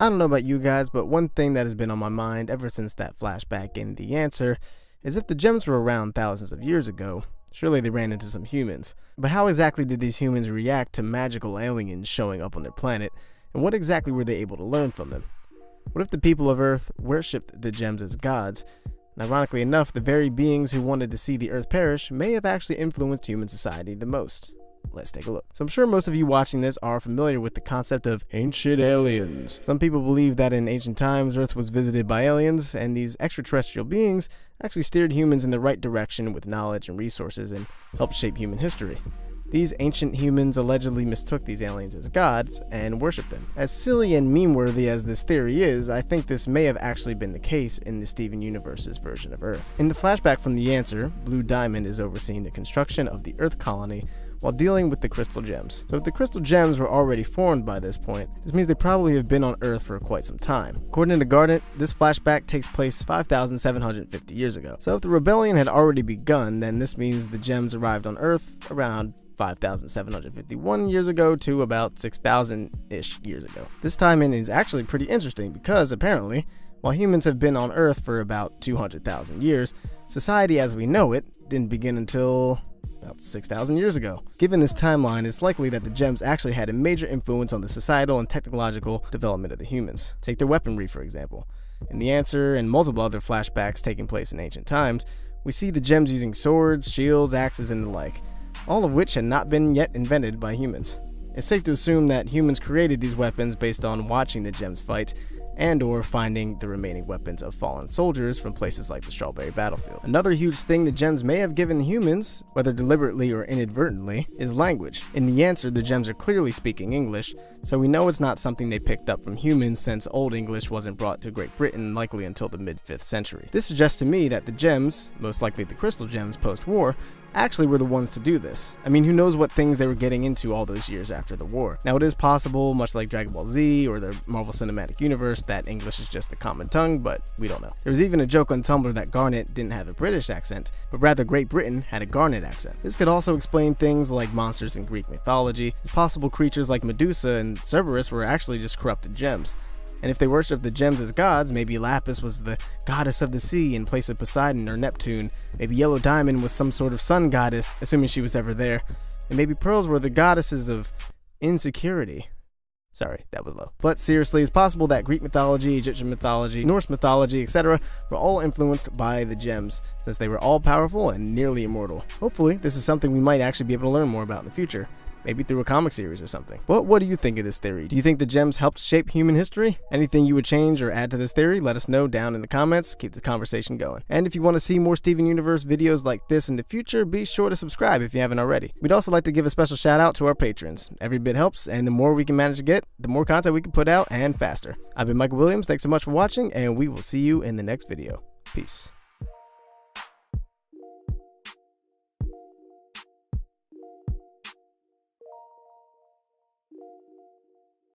I don't know about you guys, but one thing that has been on my mind ever since that flashback in The Answer is if the gems were around thousands of years ago, surely they ran into some humans. But how exactly did these humans react to magical aliens showing up on their planet, and what exactly were they able to learn from them? What if the people of Earth worshipped the gems as gods? And ironically enough, the very beings who wanted to see the Earth perish may have actually influenced human society the most. Let's take a look. So I'm sure most of you watching this are familiar with the concept of ancient aliens. Some people believe that in ancient times Earth was visited by aliens, and these extraterrestrial beings actually steered humans in the right direction with knowledge and resources and helped shape human history. These ancient humans allegedly mistook these aliens as gods and worshipped them. As silly and meme-worthy as this theory is, I think this may have actually been the case in the Steven Universe's version of Earth. In the flashback from The Answer, Blue Diamond is overseeing the construction of the Earth colony while dealing with the crystal gems. So if the crystal gems were already formed by this point, this means they probably have been on Earth for quite some time. According to Garnet, this flashback takes place 5,750 years ago. So if the rebellion had already begun, then this means the gems arrived on Earth around 5,751 years ago to about 6,000-ish years ago. This timing is actually pretty interesting because apparently, while humans have been on Earth for about 200,000 years, society as we know it didn't begin until about 6,000 years ago. Given this timeline, it's likely that the gems actually had a major influence on the societal and technological development of the humans. Take their weaponry, for example. In The Answer and multiple other flashbacks taking place in ancient times, we see the gems using swords, shields, axes, and the like, all of which had not been yet invented by humans. It's safe to assume that humans created these weapons based on watching the gems fight and or finding the remaining weapons of fallen soldiers from places like the Strawberry Battlefield. Another huge thing the gems may have given humans, whether deliberately or inadvertently, is language. In The Answer, the gems are clearly speaking English, so we know it's not something they picked up from humans since Old English wasn't brought to Great Britain likely until the mid-5th century. This suggests to me that the gems, most likely the crystal gems post-war, actually were the ones to do this. I mean, who knows what things they were getting into all those years after the war. Now it is possible, much like Dragon Ball Z or the Marvel Cinematic Universe, that English is just the common tongue, but we don't know. There was even a joke on Tumblr that Garnet didn't have a British accent, but rather Great Britain had a Garnet accent. This could also explain things like monsters in Greek mythology. Possible creatures like Medusa and Cerberus were actually just corrupted gems. And if they worshipped the gems as gods, maybe Lapis was the goddess of the sea in place of Poseidon or Neptune. Maybe Yellow Diamond was some sort of sun goddess, assuming she was ever there. And maybe pearls were the goddesses of insecurity. Sorry, that was low. But seriously, it's possible that Greek mythology, Egyptian mythology, Norse mythology, etc. were all influenced by the gems, since they were all powerful and nearly immortal. Hopefully, this is something we might actually be able to learn more about in the future. Maybe through a comic series or something. But what do you think of this theory? Do you think the gems helped shape human history? Anything you would change or add to this theory? Let us know down in the comments. Keep the conversation going. And if you want to see more Steven Universe videos like this in the future, be sure to subscribe if you haven't already. We'd also like to give a special shout out to our patrons. Every bit helps, and the more we can manage to get, the more content we can put out, and faster. I've been Michael Williams. Thanks so much for watching, and we will see you in the next video. Peace.